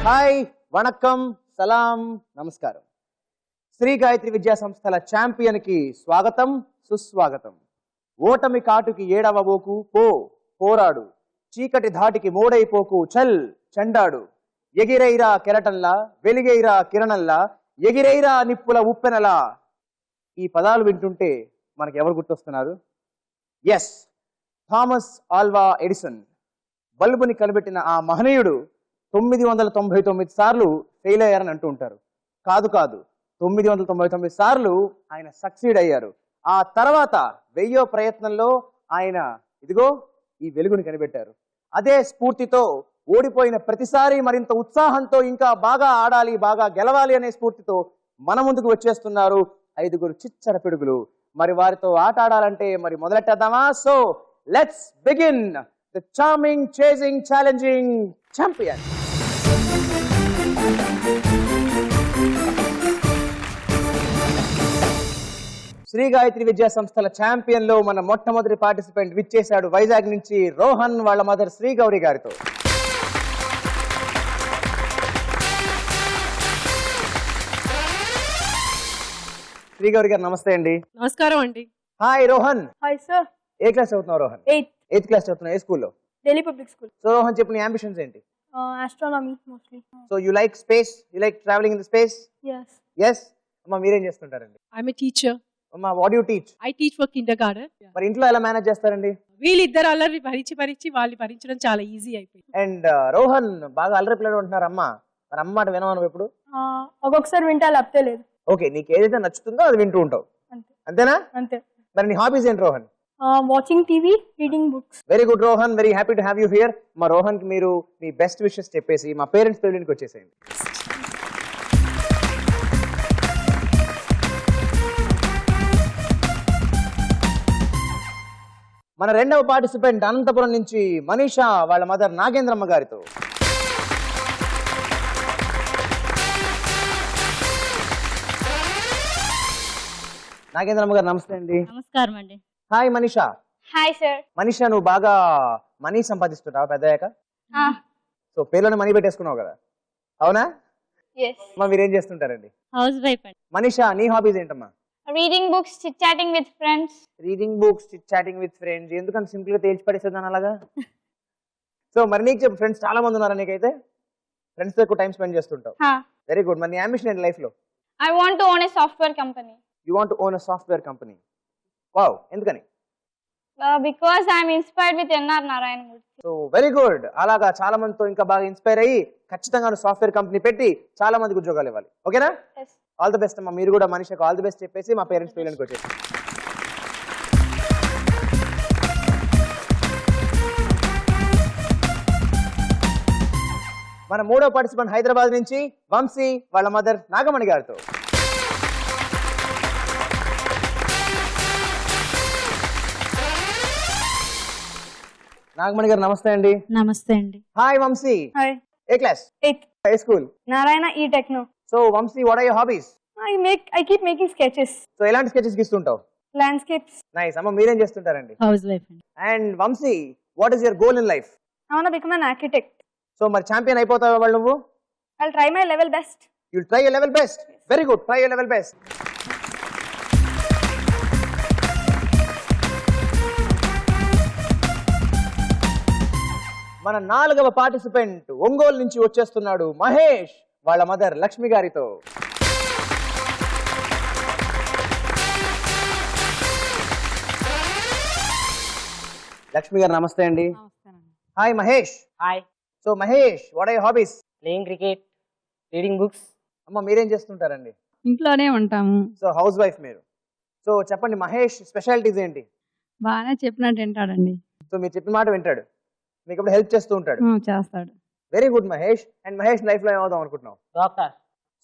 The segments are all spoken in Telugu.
హాయ్, వణక్కం, సలాం, నమస్కారం. శ్రీ గాయత్రి విద్యా సంస్థల ఛాంపియన్ కి స్వాగతం, సుస్వాగతం. ఓటమి కాటుకి ఏడవబోకు, పో పోరాడు. చీకటి ధాటికి మోడైపోకు, చల్ చండాడు. ఎగిరైరా కెరటంలా, వెలిగైరా కిరణంలా, ఎగిరైరా నిప్పుల ఉప్పెనలా. ఈ పదాలు వింటుంటే మనకి ఎవరు గుర్తొస్తున్నారు? Yes, Thomas Alva Edison. బల్బుని కనిపెట్టిన ఆ మహనీయుడు 999 సార్లు ఫెయిల్ అయ్యారని అంటూ ఉంటారు. కాదు కాదు, 999 సార్లు ఆయన సక్సీడ్ అయ్యారు. ఆ తర్వాత 1000వ ప్రయత్నంలో ఆయన ఇదిగో ఈ వెలుగుని కనిపెట్టారు. అదే స్ఫూర్తితో ఓడిపోయిన ప్రతిసారి మరింత ఉత్సాహంతో ఇంకా బాగా ఆడాలి, బాగా గెలవాలి అనే స్ఫూర్తితో మన ముందుకు వచ్చేస్తున్నారు 5 చిచ్చర పిడుగులు. మరి వారితో ఆట ఆడాలంటే మరి మొదలెట్టేద్దామా? So let's begin the charming, chasing, challenging champion. Shri Gayatri Vidya సంస్థల ఛాంపియన్ లో మన మొట్టమొదటి పార్టిసిపెంట్ విచ్చేశాడు వైజాగ్ నుంచి రోహన్ వాళ్ళ మదర్ శ్రీ గౌరి గారితో. శ్రీ గౌరి గారు నమస్తే అండి. నమస్కారం అండి. హాయ్ రోహన్. Hi sir. ఏ క్లాస్ చదువుతున్నావు రోహన్? 8th క్లాస్ చదువుతున్నావు. ఏ స్కూల్లో? Delhi public school. So Rohan చెప్పు, నీ అంబిషన్స్ ఏంటి? Astronomy mostly. So you like space, you like travelling in the space? yes. Yes. అమ్మ మీరేం చేస్తుంటారండి? I'm a teacher. అమ్మ what you teach? I teach for kindergarten. మరి ఇంట్లో ఎలా మేనేజ్ చేస్తారండి? వీళ్ళిద్దరు అల్లరి భరించి వాళ్ళు భరించడం చాలా ఈజీ అయిపోయింది. అండ్ రోహన్ బాగా అల్లరి పిల్లలు ఉంటున్నారు. అమ్మ మరి అమ్మ మాట వినవా నువ్వు ఎప్పుడు? ఒక్కొక్కసారి వింటా, లేకపోతే లేదు. ఓకే, నీకు ఏదైతే నచ్చుతుందో అది వింటూ ఉంటావు, అంతే. అంతేనా? అంతే. మరి నీ హాబీస్ ఏంటి Rohan? Watching TV, reading books. Very good Rohan, very happy to have you here. మా రోహన్ కి మీరు మీ బెస్ట్ విషెస్ చెప్పేసి మా పేరెంట్స్ పెళ్లికి వచ్చేసేయండి. మన రెండవ పార్టిసిపెంట్ అనంతపురం నుంచి మనీషా వాళ్ళ మదర్ నాగేంద్రమ్మ గారితో. నాగేంద్రమ్మ గారు నమస్తే అండి. నమస్కారం అండి. Hi Manisha. Hi sir. Manisha, నువ్వు బాగా మనీ సంపాదిస్తుంటావా పెద్దయ్యాక? సో పేర్లోనే మనీ పెట్టేసుకున్నావు కదా, అవునా? yes. అమ్మా మీరేం చేస్తుంటారండి? హౌస్ వైఫ్ అండి. మనీషా, నీ హాబీస్ ఏంటమ్మా? Reading books, chit chatting with friends. Reading books, chit chatting with friends. ఎందుకంటే సింపుల్ గా తేల్చి పడేసేదాన్ని అలాగా. సో మరి నీకు చెప్పు, ఫ్రెండ్స్ చాలా మంది ఉన్నారా నీకైతే? ఫ్రెండ్స్ తో ఎక్కువ టైం స్పెండ్ చేస్తుంటావు. Very good. మరి నీ అంబిషన్ ఏంటి లైఫ్ లో? I want to own a software company. You want to own a software company. Wow, ఎందుకని? Because I am inspired with N.R. Narayan Murthy. So very good. అలాగా చాలా మందితో ఇంకా బాగా ఇన్స్పైర్ అయ్యి ఖచ్చితంగా సాఫ్ట్వేర్ కంపెనీ పెట్టి చాలా మందికి ఉద్యోగాలు ఇవ్వాలి. ఓకేనా? Yes. ఆల్ ది బెస్ట్ అమ్మా. మీరు కూడా మనిషికి ఆల్ ది బెస్ట్ చెప్పేసి మా పేరెంట్స్ పెళ్ళికి వచ్చేసి. మన మూడో పార్టిసిపెంట్ హైదరాబాద్ నుంచి వంశీ వాళ్ళ మదర్ నాగమణి గారితో. నాగమణి గారు నమస్తే అండి. నమస్తే అండి. హాయ్ వంశీ. Hi. ఏ class? 8th. High school. Narayana E Techno. So Vamshi, what are your hobbies? I keep making sketches. సో ఎలాంటి స్కెచెస్ గీస్తుంటావు? Landscapes. నైస్. అమ్మ మీరేం చేస్తుంటారండి? హౌస్ వైఫ్ అండి. And Vamshi, what is your goal in life? I want to become an architect. సో మరి ఛాంపియన్ అయిపోతావా వాళ్ళు నువ్వు? I'll try my level best. You'll try your level best. Very good. Try your level best. మన నాలుగవ పార్టిసిపెంట్ ఒంగోలు నుంచి వచ్చేస్తున్నాడు మహేష్ వాళ్ళ మదర్ లక్ష్మి గారితో. లక్ష్మి గారు నమస్తే అండి. Hi Mahesh. Hi. So Mahesh, what are your hobbies? Playing cricket, reading books. అమ్మ మీరేం చేస్తుంటారండి? ఇంట్లోనే ఉంటాము. సో హౌస్ వైఫ్ మీరు. సో చెప్పండి మహేష్ స్పెషాలిటీస్ ఏంటి? బాగానే చెప్పినట్టు వింటాడండి. సో మీరు చెప్పిన మాట వింటాడు, మీకు ఇప్పుడు హెల్ప్ చేస్తూ ఉంటాడు. చేస్తాడు. Very good Mahesh. And Mahesh life లో ఏమవుదాం అనుకుంటున్నావు? డాక్టర్,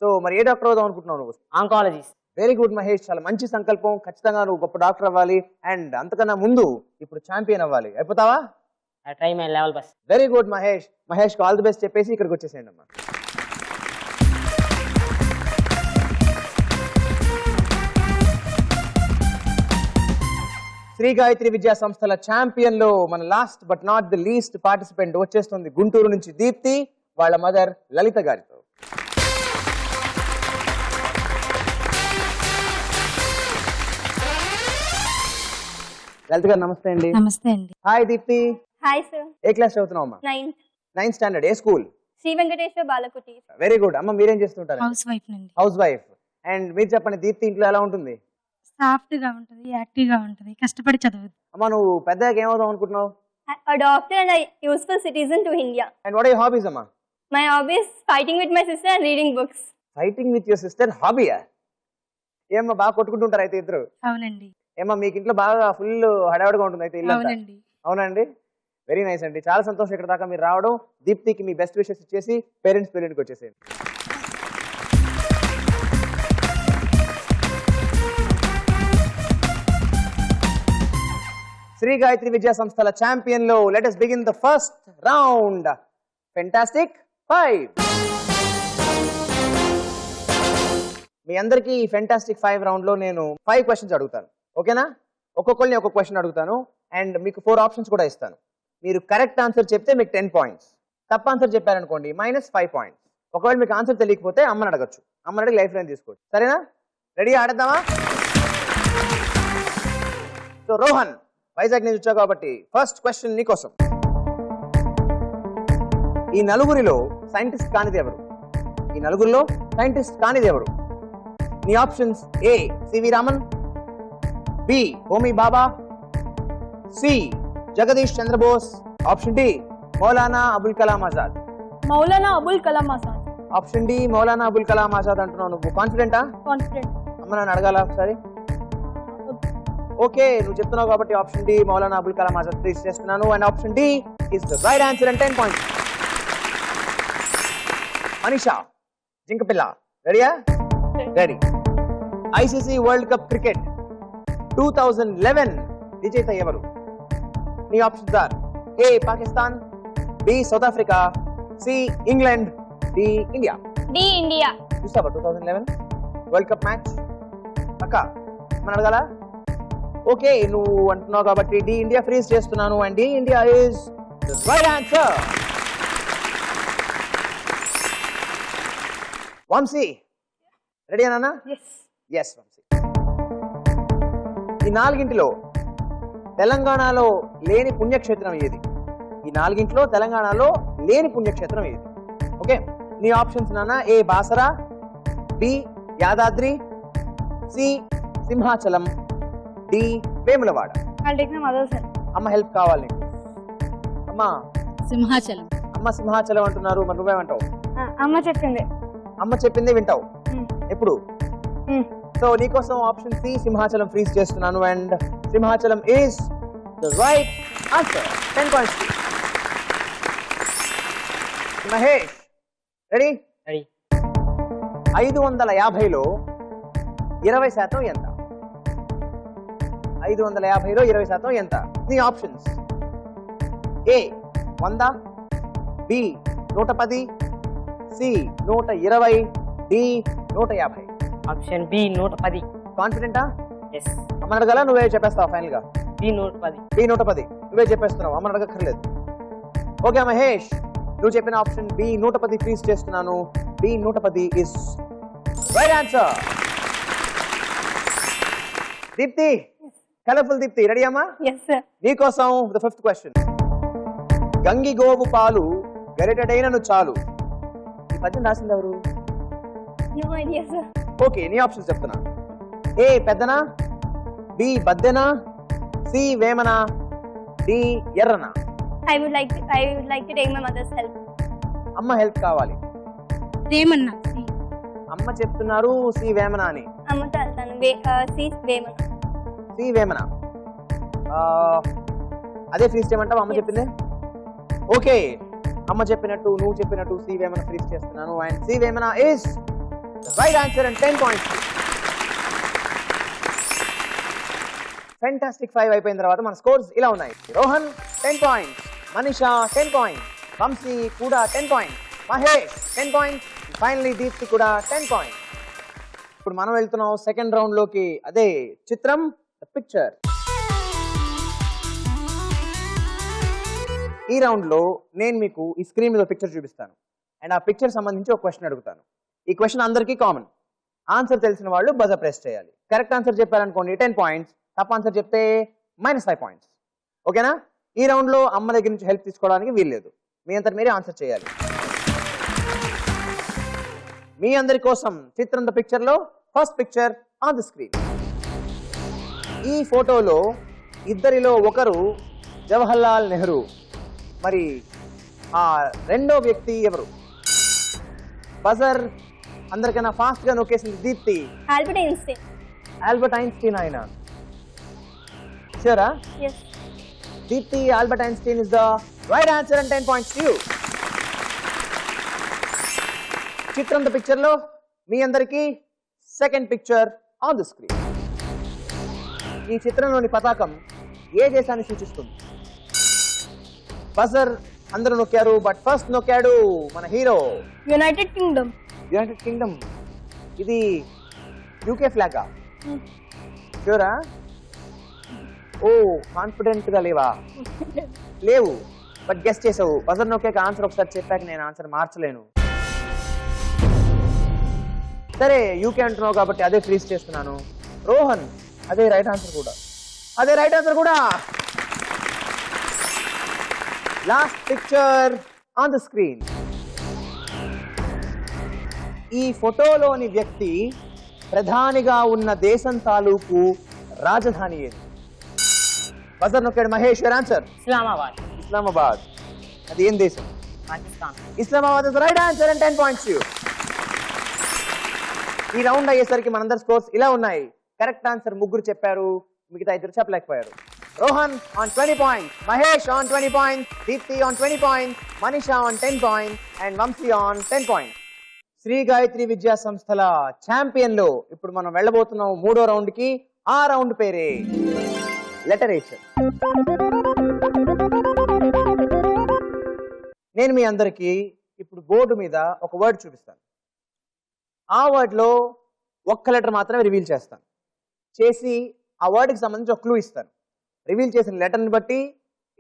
సో మరి ఏ డాక్టర్ అవుదాం అనుకుంటున్నావు నువ్వు? ఆంకాలజిస్ట్. వెరీ గుడ్ మహేష్, చాలా మంచి సంకల్పం. ఖచ్చితంగా నువ్వు గొప్ప డాక్టర్ అవ్వాలి. అండ్ అంతకన్నా ముందు ఇప్పుడు ఛాంపియన్ అవ్వాలి. అయిపోతావా? I try my level best. Very good Mahesh. Mahesh all the best చెప్పేసి ఇక్కడికి వచ్చేసేయండి అమ్మా. శ్రీ గాయత్రి విద్యా సంస్థల ఛాంపియన్ లో మన last but not the least participant వచ్చేస్తుంది గుంటూరు నుంచి దీప్తి వాళ్ళ మదర్ లలిత గారితో. లలిత గారు నమస్తే అండి. నమస్తే అండి. హాయ్ దీప్తి. Hi sir. ఏ క్లాస్ చదువుతున్నావు అమ్మా? 9th. 9th standard. ఏ స్కూల్? శ్రీ వెంకటేశ్వర బాలకుటి. Very good. అమ్మ మీరేం చేస్తుంటారు? హౌస్ వైఫ్ నండి. Housewife. అండ్ మీరు చెప్పండి, దీప్తి ఇంట్లో ఎలా ఉంటుంది? సాఫ్ట్ గా ఉంటది, యాక్టివ్ గా ఉంటది, కష్టపడి చదువుతుంది. అమ్మ నువ్వు పెద్దగా ఏమవుదాం అనుకుంటున్నావు? A doctor and a useful citizen to India. And what are your hobbies అమ్మా? My hobby is fighting with my sister and reading books. Fighting with your sister హాబీయా? ఏమ్మా బాగా కొట్టుకుంటుంటారు అయితే ఇద్దరు? అవునండి. ఏమ్మా మీకు ఇంట్లో బాగా ఫుల్ హడావుడిగా ఉంటుంది అయితే ఇల్లు? అవునండి. అవునండి. వెరీ నైస్ అండి. చాలా సంతోషం ఇక్కడ దాకా మీరు రావడం. దీప్తికి మీ బెస్ట్ విషెస్ ఇచ్చేసి పేరెంట్స్ పీరియడ్కి వచ్చేసేయండి. శ్రీ గాయత్రి విద్యా సంస్థల ఛాంపియన్ లో let us begin the first round. Fantastic 5. మీ అందరికీ ఈ ఫెంటాస్టిక్ 5 రౌండ్ లో నేను 5 క్వశ్చన్స్ అడుగుతాను. ఓకేనా? ఒక్కొక్కరిని ఒక్కొక్క క్వశ్చన్ అడుగుతాను అండ్ మీకు 4 ఆప్షన్స్ కూడా ఇస్తాను. మీరు కరెక్ట్ ఆన్సర్ చెప్తే మీకు 10 పాయింట్స్, తప్పు ఆన్సర్ చెప్పారనుకోండి -5 పాయింట్స్. ఒకవేళ మీకు ఆన్సర్ తెలియకపోతే అమ్మని అడగచ్చు. అమ్మని అడిగి లైఫ్ లైన్ తీసుకోవచ్చు. సరేనా? రెడీ? ఆడదామా? సో రోహన్, వైజాగ్ నుంచి వచ్చావు కాబట్టి ఫస్ట్ క్వశ్చన్ నీకోసం. ఈ నలుగురిలో సైంటిస్ట్ కానిది ఎవరు? ఈ నలుగురిలో సైంటిస్ట్ కానిది ఎవరు? నీ options: A C V Raman, B Homi Bhabha, C Jagadish Chandrabose, option D Maulana Abul Kalam Azad. Maulana Abul Kalam Azad. Option D Maulana Abul Kalam Azad అంటున్నావు. నువ్వు కాన్ఫిడెంటా? Confident. అమ్మ నన్ను అడగాల ఒకసారి? ఓకే, నువ్వు చెప్తున్నావు కాబట్టి option D Maulana Abul Kalam Azad freeze చేస్తున్నాను. And option D is the right answer and 10 points. Manisha జింకపిల్ల, రెడీయా? Ready. ICC world cup cricket 2011 విజేత ఎవరు? నీ options are: A Pakistan, B South Africa, C England, D India. D India. చూసావా 2011 వరల్డ్ కప్ మ్యాచ్? అక్క మన అడగాల? ఓకే, నువ్వు అంటున్నావు కాబట్టి డి ఇండియా ఫ్రీజ్ చేస్తున్నాను. And D India is the right answer. Vamshi, ready అన్నా? Yes. ఎస్ వంశీ. ఈ నాలుగింటిలో తెలంగాణలో లేని పుణ్యక్షేత్రం ఏది? ఈ నాలుగింటిలో తెలంగాణలో లేని పుణ్యక్షేత్రం ఏది? ఓకే, నీ ఆప్షన్స్ నాన్న: A Basara, B Yadadri, C Simhachalam, D Vemulawada. I'll take my mother's help. అమ్మ హెల్ప్ కావాలి. అమ్మా సింహాచలం. అమ్మ సింహాచలం అంటున్నారు, మరి నువ్వేమంటావు? అమ్మ చెప్పింది. అమ్మ చెప్పిందే వింటావు ఎప్పుడు? Hmm. సో నీకోసం ఆప్షన్ సి సింహాచలం ఫ్రీజ్ చేస్తున్నాను. And Simhachalam is the right answer. 10 points. Mahesh, ready? Ready. 550లో 20% ఎంత? 550లో 20% ఎంత? నీ options: A 100, B 110, C 120, D 150. Option B 110. కాన్ఫిడెంటా? ఎస్. అమ్మని అడగాల? నువ్వే చెప్పేస్తావు ఫైనల్ గా? బి 110. బి 110 నువ్వే చెప్పేస్తున్నావు, అమ్మని అడగక్కర్లేదు. ఓకే మహేష్, నువ్వు చెప్పిన ఆప్షన్ బి 110 ఫ్రీజ్ చేస్తున్నాను. B 110 is right answer. Deepti, colourful Deepti, ready అమ్మా? Yes, sir. నీకోసం ద 5th క్వశ్చన్. గంగి గోవు పాలు గరిటెడైనను చాలు. ఈ పద్యం రాసింది ఎవరు? No idea, sir. ఓకే, నీ ఆప్షన్స్ చెప్తున్నా: A Peddana, B Baddena, C Vemana, D Errana. I would like to take my mother's help. అమ్మ హెల్ప్ కావాలి. రేమన్నా. అమ్మ చెప్తున్నారు సి వేమన అని. అమ్మతో వెళ్తాను. C వేమన. సి వేమన. అదే ఫ్రీజ్ చేయమంటావు అమ్మ చెప్పింది? ఓకే, అమ్మ చెప్పినట్టు నువ్వు చెప్పినట్టు సి వేమన ఫ్రీజ్ చేస్తున్నాను. And C Vemana is right answer and 10 points. Fantastic 5 అయిపోయిన తర్వాత మన స్కోర్స్ ఇలా ఉన్నాయి: రోహన్ 10 పాయింట్స్, మనీషా 10 పాయింట్స్, వంశీ కూడా 10 points, Mahesh 10 points, finally Deepti కూడా 10 పాయింట్స్. ఇప్పుడు మనం వెళ్తున్నాం సెకండ్ రౌండ్ లోకి. అదే చిత్రం, పిక్చర్. ఈ రౌండ్ లో నేను మీకు ఈ స్క్రీన్ మీద పిక్చర్ చూపిస్తాను. అండ్ ఆ పిక్చర్ సంబంధించి ఒక క్వశ్చన్ అడుగుతాను. ఈ క్వశ్చన్ అందరికీ కామన్. ఆన్సర్ తెలిసిన వాళ్ళు బజర్ ప్రెస్ చేయాలి. కరెక్ట్ ఆన్సర్ చెప్పారనుకోండి 10 పాయింట్స్, తప్ప ఆన్సర్ చెప్తే -5 పాయింట్స్. ఓకేనా? ఈ రౌండ్లో అమ్మ దగ్గర నుంచి హెల్ప్ తీసుకోవడానికి వీల్లేదు, మీ అంతటి మీరే ఆన్సర్ చేయాలి. మీ అందరి కోసం చిత్రం ద పిక్చర్లో first picture on the screen. ఈ ఫోటోలో ఇద్దరిలో ఒకరు జవహర్లాల్ నెహ్రూ, మరి ఆ రెండో వ్యక్తి ఎవరు? బజర్ అందరికన్నా ఫాస్ట్ గా నొక్కేసింది Deepti. Albert Einstein. Albert Einstein ఆయన. షూరా? Yes. Deepti, Albert Einstein is the right answer and 10 points to you. చిత్రం ద పిక్చర్ లో మీ అందరికీ second picture on the screen. ఈ చిత్రంలోని పతాకం ఏ దేశాన్ని సూచిస్తుంది? బజర్ అందరూ నొక్కారు, బట్ ఫస్ట్ నొక్కాడు మన hero. United Kingdom. United Kingdom. ఇది యూకే ఫ్లాగా? షూరా? ఓ, కాన్ఫిడెంట్ గా లేవా? లేవు, బట్ గెస్ చేసావు. బజర్ నొక్కాక ఆన్సర్ ఒకసారి చెప్పాక నేను ఆన్సర్ మార్చలేను. సరే, యూకే అంటున్నావు కాబట్టి అదే ఫ్రీజ్ చేస్తున్నాను. రోహన్, అదే రైట్ ఆన్సర్ కూడా. అదే రైట్ ఆన్సర్ కూడా. Last picture on the screen. ఈ ఫోటోలోని వ్యక్తి ప్రధానిగా ఉన్న దేశం తాలూకు రాజధాని ఏది? బజర్ నొక్కాడు మహేష్. Your answer? ఇస్లామాబాద్. ఇస్లామాబాద్. అది ఏం దేశం? Pakistan. Islamabad is right answer and 10 points you. ఈ రౌండ్ అయ్యేసరికి మనందరి స్కోర్స్ ఇలా ఉన్నాయి. కరెక్ట్ ఆన్సర్ ముగ్గురు చెప్పారు, మిగతా ఇద్దరు చెప్పలేకపోయారు. Rohan on 20 points, Mahesh on 20 points, Deepthi on 20 points, Manisha on 10 points and Vamsi on 10 points. Shri Gayatri Vidya సంస్థల ఛాంపియన్ లో ఇప్పుడు మనం వెళ్ళబోతున్నాం మూడో రౌండ్ కి. ఆ రౌండ్ పేరే లిటరేచర్. నేను మీ అందరికీ ఇప్పుడు బోర్డు మీద ఒక వర్డ్ చూపిస్తాను. ఆ వర్డ్ లో ఒక్క లెటర్ మాత్రమే రివీల్ చేస్తాను. చేసి ఆ వర్డ్కి సంబంధించి ఒక క్లూ ఇస్తాను. రివీల్ చేసిన లెటర్ని బట్టి,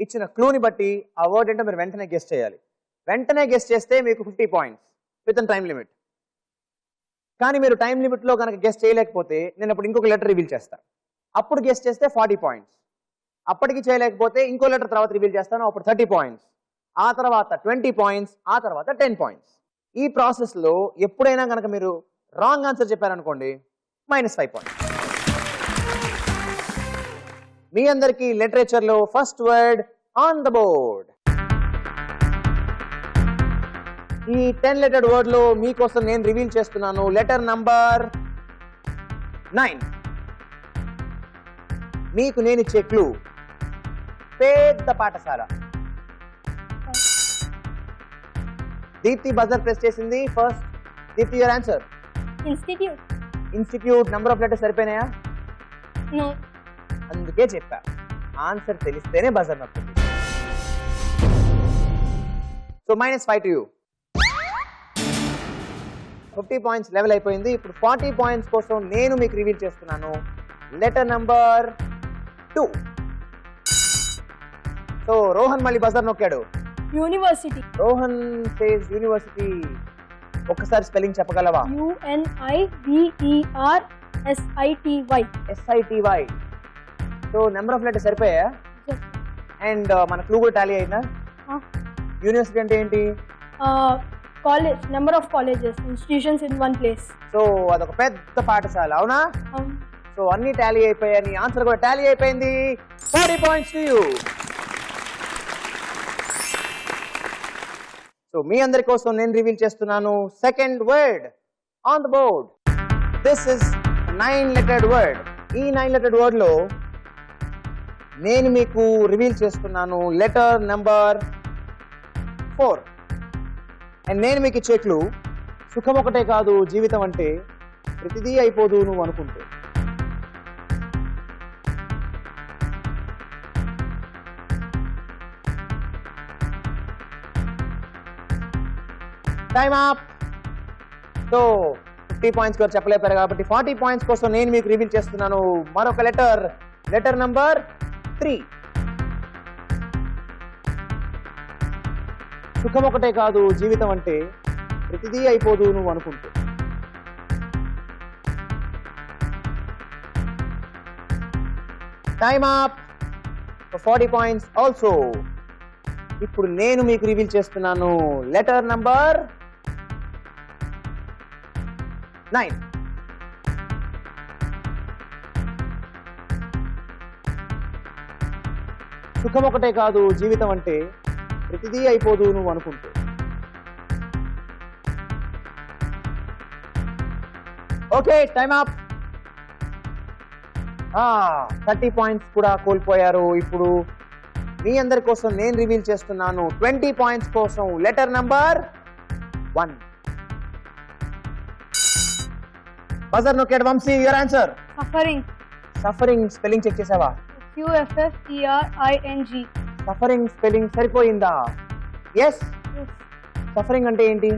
ఇచ్చిన క్లూని బట్టి ఆ వర్డ్ ఏంటో మీరు వెంటనే గెస్ చేయాలి. వెంటనే గెస్ చేస్తే మీకు 50 points with in time limit. కానీ మీరు టైం లిమిట్లో కనుక గెస్ చేయలేకపోతే నేను అప్పుడు ఇంకొక లెటర్ రివీల్ చేస్తాను. అప్పుడు గెస్ చేస్తే 40 పాయింట్స్. అప్పటికి చేయలేకపోతే ఇంకో లెటర్ తర్వాత రివీల్ చేస్తాను, అప్పుడు 30 పాయింట్స్. ఆ తర్వాత 20 పాయింట్స్, ఆ తర్వాత 10 పాయింట్స్. ఈ ప్రాసెస్లో ఎప్పుడైనా కనుక మీరు రాంగ్ ఆన్సర్ చెప్పారనుకోండి -5 పాయింట్స్. మీ అందరికీ లిటరేచర్ లో first word on the board. ఈ 10 లెటర్డ్ వర్డ్ లో మీకోసం నేను రివీల్ చేస్తున్నాను లెటర్ నంబర్ 9. మీకు నేను ఇచ్చే క్లూ పెద్ద పాఠశాల. దీప్తి బజర్ ప్రెస్ చేసింది first. Deepti your answer? Institute. Institute. Number of letters సరిపోయినాయా? నో. అందుకే చెప్పా, ఆన్సర్ తెలిస్తేనే బజర్ నొక్కండి. So -5 to you. 50 points level అయిపోయింది. ఇప్పుడు 40 పాయింట్స్ కోసం నేను మీకు రివీల్ చేస్తున్నాను లెటర్ నంబర్ 2. సో రోహన్ మళ్ళీ బజర్ నొక్కాడు. యూనివర్సిటీ. Rohan says university. ఒక్కసారి స్పెల్లింగ్ చెప్పగలవా? UNIVERSITY. SITY. So number of letters సరిపోయా? అండ్ మన క్లూ కూడా టాలీ అయిందా? యూనివర్సిటీ అంటే ఏంటి? College. Number of colleges, institutions in one place. So అదొక పెద్ద పాఠశాల, అవునా? సో అన్ని టాలీ అయిపోయాయి, నీ ఆన్సర్ కూడా టాలీ అయిపోయింది. 40 పాయింట్స్ టు యూ. సో మీ అందరి కోసం నేను రివీల్ చేస్తున్నాను second word on the board. This is 9 lettered word. ఈ 9 లెటర్డ్ వర్డ్ లో నేను మీకు రివీల్ చేస్తున్నాను లెటర్ నంబర్ 4. అండ్ నేను మీకు ఇచ్చే క్లూ సుఖం ఒకటే కాదు జీవితం అంటే ప్రతిదీ అయిపోదు నువ్వు అనుకుంటే. Time up. సో 50 పాయింట్స్ కూడా చెప్పలేపారు కాబట్టి 40 పాయింట్స్ కోసం నేను మీకు రివీల్ చేస్తున్నాను మరొక లెటర్. Letter number 3. సుఖం ఒకటే కాదు జీవితం అంటే ప్రతిదీ అయిపోదు నువ్వు అనుకుంటే. Time up for 40 points also. ఇప్పుడు నేను మీకు రివీల్ చేస్తున్నాను లెటర్ నంబర్ 9. సుఖం ఒకటే కాదు జీవితం అంటే, ప్రతిదీ అయిపోదు నువ్వు అనుకుంటే. Okay, time up. 30 పాయింట్స్ కూడా కోల్పోయారు. ఇప్పుడు మీ అందరి కోసం నేను రివీల్ చేస్తున్నాను 20 పాయింట్స్ కోసం లెటర్ నంబర్ 1. బజర్ నొక్కాడు Vamshi. Your answer. Suffering. Suffering spelling check చేసావా? SUFFERING. సఫరింగ్ స్పెల్లింగ్ సరిపోయిందా? ఎస్. సఫరింగ్ అంటే ఏంటి?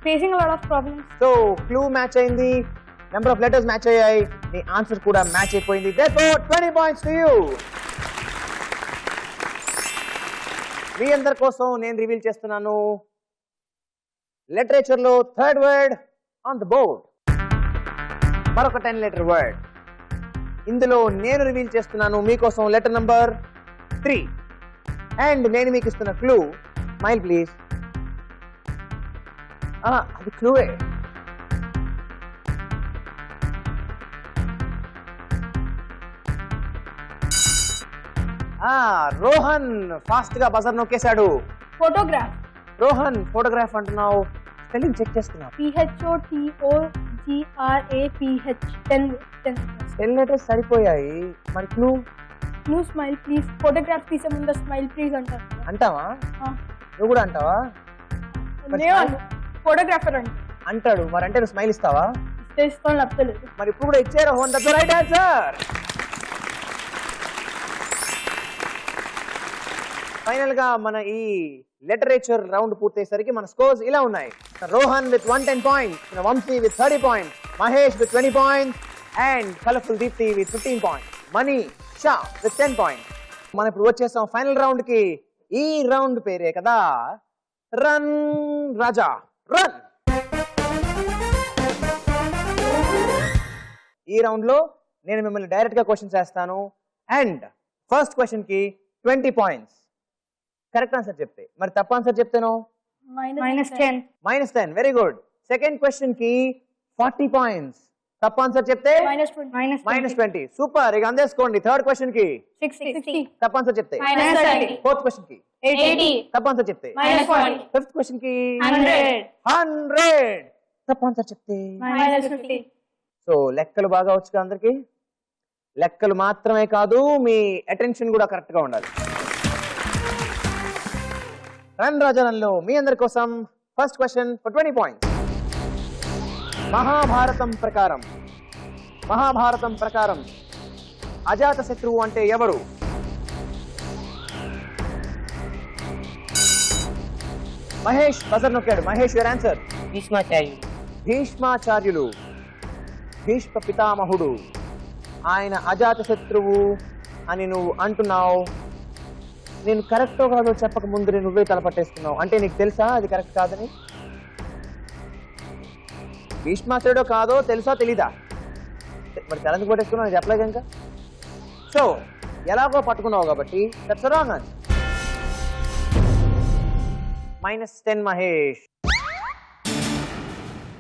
Facing a lot of problems. So clue match అయింది, నెంబర్ ఆఫ్ లెటర్స్ మ్యాచ్ అయ్యాయి, నీ ఆన్సర్ కూడా మ్యాచ్ అయిపోయింది. Therefore 20 points to you. మీ అందరి కోసం నేను రివీల్ చేస్తున్నాను లిటరేచర్ లో third word on the board. మరొక 10 లెటర్ వర్డ్. ఇందులో నేను రివీల్ చేస్తున్నాను మీకోసం లెటర్ నంబర్ 3. అండ్ నేను మీకు ఇస్తున్న క్లూ, స్మైల్ ప్లీజ్. అది క్లూవే. రోహన్ ఫాస్ట్ గా బజర్ నొక్కేశాడు. Photograph. రోహన్ ఫోటోగ్రాఫ్ అంటున్నావు, స్పెల్లింగ్ చెక్ చేస్తున్నావు. PHOTOGRAPH. 10. 10 లెటర్స్ సరిపోయాయి, మరి clue? No smile please. Photograph తీసే ముందు స్మైల్ ప్లీజ్ అంటారు. అంటావా? నువ్వు కూడా అంటావా? మరి ఫోటోగ్రాఫర్ అంటాడు, మరి అంటే నువ్వు స్మైల్ ఇస్తావా? ఇస్తాను, తప్పలేదు. మరి ఇప్పుడు కూడా ఇచ్చారు. Rohan, that's the right answer. Final గా మన ఈ లిటరేచర్ రౌండ్ పూర్తయ్యేసరికి మన స్కోర్స్ ఇలా ఉన్నాయి. Rohan with 110 points, Vamshi with 30 points, Mahesh with 20 points and colourful Deepti with 15 points, Mani Shah with 10 points. మనం ఇప్పుడు వచ్చేసాం ఫైనల్ రౌండ్ కి. ఈ రౌండ్ పేరే కదా రన్ రాజా రన్. ఈ రౌండ్ లో నేను మిమ్మల్ని డైరెక్ట్ గా క్వశ్చన్ చేస్తాను అండ్ ఫస్ట్ క్వశ్చన్ కి 20 పాయింట్స్ కరెక్ట్ ఆన్సర్ చెప్తే, మరి తప్పు ఆన్సర్ చెప్తేనో -10. Very good. సెకండ్ క్వశ్చన్ కి 40 పాయింట్స్, తప్పు ఆన్సర్ చెప్తే -20. సూపర్, ఇక అందేసుకోండి. థర్డ్ క్వశ్చన్ కి 60. తప్పు ఆన్సర్ చెప్తే ఫోర్త్ క్వశ్చన్ కి 80. తప్పు ఆన్సర్ చెప్తే ఫిఫ్త్ క్వశ్చన్ కి 100. తప్పు ఆన్సర్ చెప్తే -50. సో లెక్కలు బాగా వచ్చు అందరికి. లెక్కలు మాత్రమే కాదు, మీ అటెన్షన్ కూడా కరెక్ట్ గా ఉండాలి. రన్ రాజనంలో మీ అందరి కోసం first question for 20 points. Mahabharatam ప్రకారం అజాత శత్రువు అంటే ఎవరు? మహేష్ బజర్ నొక్కాడు. Mahesh your answer. భీష్మాచార్యులు, భీష్మ పితామహుడు, ఆయన అజాత శత్రువు అని నువ్వు అంటున్నావు. నేను కరెక్టో కాదో చెప్పక ముందు నువ్వే తలపట్టేస్తున్నావు. అంటే నీకు తెలుసా అది కరెక్ట్ కాదని? భీష్మాచార్యుడో కాదో తెలుసా తెలీదా? మరి తెలంగాణ పట్టేసుకున్నావు, చెప్పలేదు ఇంకా. సో ఎలాగో పట్టుకున్నావు కాబట్టి దట్స్ రాంగ్ ఆన్సర్. -10 మహేష్.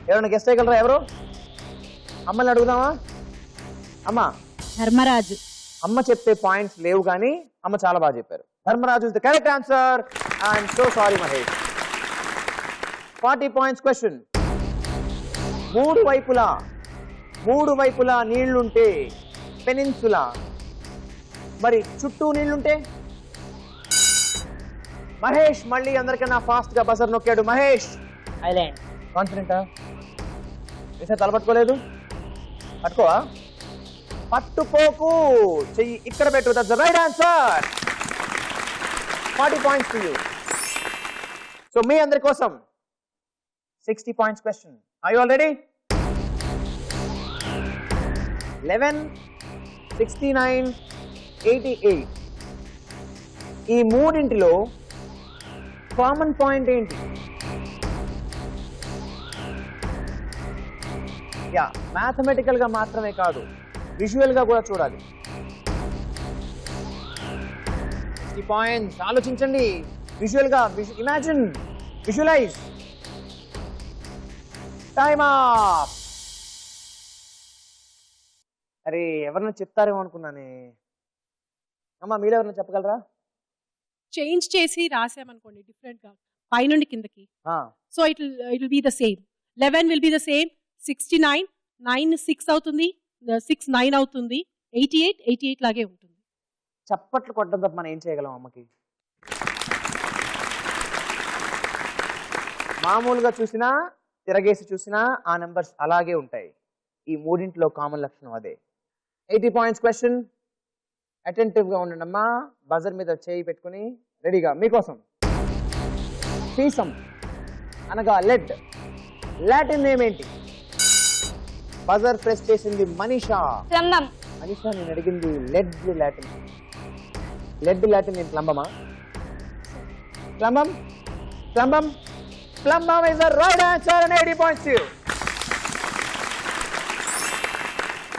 ఎవరైనా గెస్ట్ చేయగలరా? ఎవరు? అమ్మని అడుగుదామా? అమ్మ ధర్మరాజు. అమ్మ చెప్తే పాయింట్స్ లేవు కానీ అమ్మ చాలా బాగా చెప్పారు. Dharmaraju is the correct answer. I'm so sorry Mahesh. 40 points question. మూడు వైపులా నీళ్లుంటే పెనిన్సులా, మరి చుట్టూ నీళ్లుంటే? మహేష్ మళ్ళీ అందరికన్నా ఫాస్ట్ గా బజర్ నొక్కాడు. మహేష్ ఐలాండ్. కాన్ఫిడెంటా? ఈసారి తలపట్టుకోలేదు? పట్టుకోవా? పట్టుకోకు, చెయ్యి ఇక్కడ పెట్టు. That's the right answer. 40 points to you. So మీ అందరి కోసం 60 points question. Are you all ready? 11, 69, 88. ఈ మూడింటిలో కామన్ పాయింట్ ఏంటి? యా, మ్యాథమెటికల్ గా మాత్రమే కాదు, విజువల్ గా కూడా చూడాలి. ఈ పాయింట్స్ ఆలోచించండి, విజువల్ గా ఇమాజిన్, విజువలైజ్. Time up. అరే ఎవరన్నా చెప్తారేమో అనుకున్నానే. అమ్మా మీరు ఎవరన్నా చెప్పగలరా? చేంజ్ చేసి రాసామనుకోండి డిఫరెంట్ గా పైనుండి కిందకి, so it will be the same. 11 will be the same. 69, 9 6 అవుతుంది, 6 9 అవుతుంది. 88 లాగే ఉంటుంది. చప్పట్లు కొట్టడం తప్ప మనం ఏం చేయగలం అమ్మకి? మామూలుగా చూసినా తిరగేసి చూసినా ఆ నెంబర్స్ అలాగే ఉంటాయి. ఈ మూడింటిలో కామన్ లక్షణం అదే. 80 పాయింట్స్ క్వశ్చన్. అటెంటివ్ గా ఉండండి అమ్మా. బజర్ మీద చేయి పెట్టుకుని రెడీగా మీకోసం. సీసం అనగా లెడ్. లాటిన్ నేమ్ ఏంటి? బజర్ ప్రెస్ చేసింది మనీషా. ప్లంబం. మనీషా నేను అడిగింది లెడ్ లాటిన్. లెడ్ లాటిన్ నేను ప్లంబమా? Plumbum. Plumbum. Plumbum is the right answer and 80 points to you.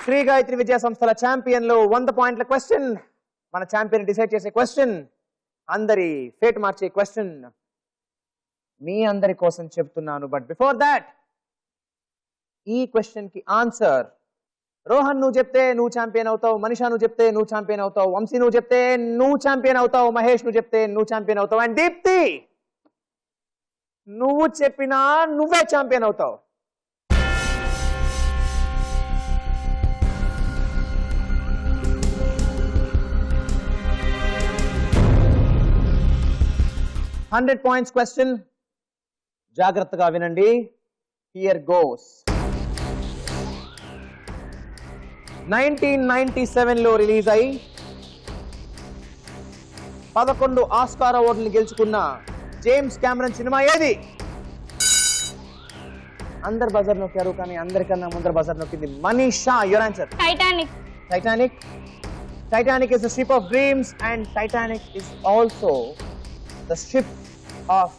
Shri Gayatri Vidya సంస్థల ఛాంపియన్ లో 100 పాయింట్ల క్వశ్చన్. మన ఛాంపియన్ డిసైడ్ చేసే క్వశ్చన్, అందరి ఫేట్ మార్చే క్వశ్చన్ మీ అందరి కోసం చెప్తున్నాను. బట్ బిఫోర్ దాట్ ఈ క్వశ్చన్ కి ఆన్సర్ రోహన్ నువ్వు చెప్తే నువ్వు ఛాంపియన్ అవుతావు, మనీషా నువ్వు చెప్తే నువ్వు ఛాంపియన్ అవుతావు, వంశీ నువ్వు చెప్తే నువ్వు ఛాంపియన్ అవుతావు, మహేష్ నువ్వు చెప్తే నువ్వు ఛాంపియన్ అవుతావు, అండ్ దీప్తి నువ్వు చెప్పినా నువ్వే ఛాంపియన్ అవుతావు. Hundred points question. జాగ్రత్తగా వినండి. Here goes. 1997 లో రిలీజ్ అయి 11 ఆస్కార్ అవార్డులు గెలుచుకున్న జేమ్స్ కెమెరన్ సినిమా ఏది? అందరు బజర్ నొక్కారు కానీ అందరికన్నా ముందర బజర్ నొక్కింది Manisha. Your answer? Titanic. Titanic. Titanic is the ship of dreams and Titanic is also the ship of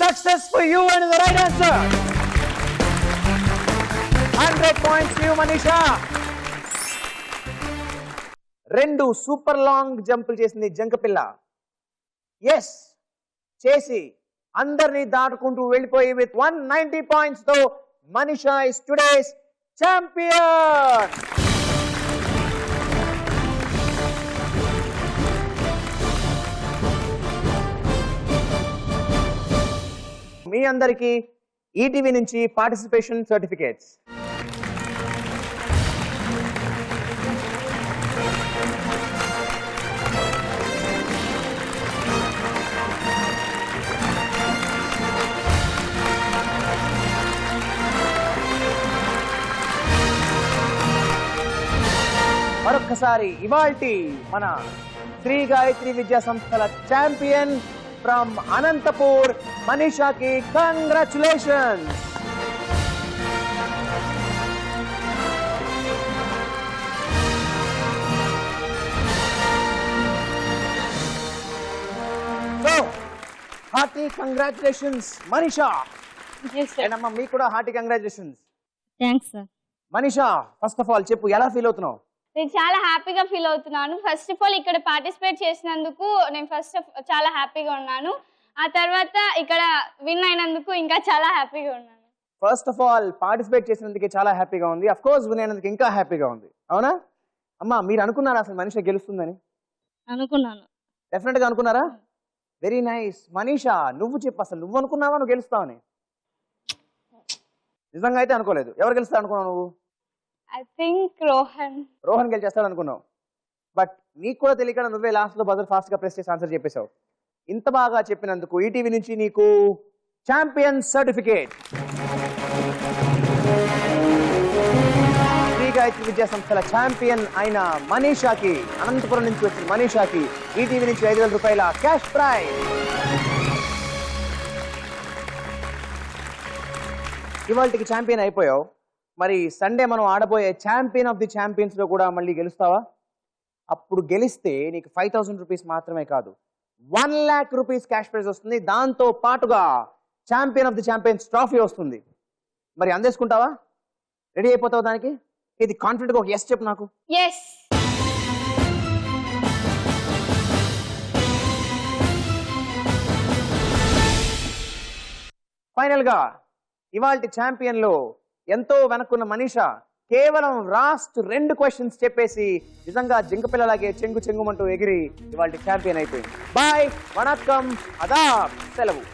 success for you and the right answer. 100 points to you, Manisha. రెండు సూపర్ లాంగ్ జంపులు చేసింది జంకపిల్ల. ఎస్ చేసి అందరినీ దాటుకుంటూ వెళ్ళిపోయి విత్ 190 పాయింట్స్ తో మనీషా ఇస్ టుడేస్ ఛాంపియన్. మీ అందరికీ ఈటీవీ నుంచి పార్టిసిపేషన్ సర్టిఫికేట్స్. మరొక్కసారి ఇవాల్టి మన శ్రీ గాయత్రి విద్యా సంస్థల ఛాంపియన్ ఫ్రమ్ అనంతపూర్ మనీషాకి congratulations. So hearty congratulations Manisha. అమ్మా మీకు కూడా hearty congratulations. Thanks sir. Manisha first of all చెప్పు, ఎలా ఫీల్ అవుతున్నావు? నేను చాలా హ్యాపీగా ఫీల్ అవుతున్నాను. ఫస్ట్ ఆఫ్ ఆల్ ఇక్కడ పార్టిసిపేట్ చేసినందుకు నేను చాలా హ్యాపీగా ఉన్నాను. ఆ తర్వాత ఇక్కడ విన్ అయినందుకు ఇంకా చాలా హ్యాపీగా ఉన్నాను. ఫస్ట్ ఆఫ్ ఆల్ పార్టిసిపేట్ చేసినందుకే చాలా హ్యాపీగా ఉంది. అఫ్ కోర్స్ విన్ అయినందుకు ఇంకా హ్యాపీగా ఉంది. అవునా అమ్మా? మీరు అనుకున్నారా అసలు మనీషా గెలుస్తుందని? అనుకున్నాను. డెఫినెట్ గా అనుకున్నారా? Very nice. మనీషా నువ్వు చెప్పు, అసలు నువ్వు అనుకున్నావా నువ్వు గెలుస్తావని? నిజంగా అయితే అనుకోలేదు. ఎవరు గెలుస్తా అనుకున్నావు నువ్వు? ఐ థింక్ రోహన్ గెలిచేస్తాడు అనుకున్నావు. బట్ నీకు కూడా తెలియకుండా నువ్వే లాస్ట్ లో బజర్ ఫాస్ట్ గా ప్రెస్ చేసి ఆన్సర్ చెప్పేశావు. ఇంత బాగా చెప్పినందుకు ఈటీవీ నుంచి నీకు ఛాంపియన్ సర్టిఫికేట్. శ్రీ గాయత్రి విద్యా సంస్థల ఛాంపియన్ అయిన మనీషాకి, అనంతపురం నుంచి వచ్చిన మనీషాకి ఈటీవీ నుంచి 5,000 రూపాయల క్యాష్ ప్రైజ్. ఇవాళకి ఛాంపియన్ అయిపోయావు. మరి సండే మనం ఆడబోయే ఛాంపియన్ ఆఫ్ ది ఛాంపియన్స్ లో కూడా మళ్ళీ గెలుస్తావా? అప్పుడు గెలిస్తే నీకు 5,000 రూపీస్ మాత్రమే కాదు 1 lakh రూపీస్ క్యాష్ ప్రైజ్ వస్తుంది. దాంతో పాటుగా champion of the champions trophy వస్తుంది. మరి అందేసుకుంటావా? రెడీ అయిపోతావు దానికి? ఇది కాన్ఫిడెంట్గా ఒక ఎస్ చెప్పు నాకు. ఎస్. ఫైనల్ గా ఇవాల్టి ఛాంపియన్ లో ఎంతో వెనక్కున్న మనీషా కేవలం లాస్ట్ 2 క్వశ్చన్స్ చెప్పేసి నిజంగా జింకపిల్లలాగే చెంగు చెంగుమంటూ ఎగిరి ఇవాల్టి ఛాంపియన్ అయిపోయింది. బాయ్, వణక్కం, అదాబ్, సెలవు.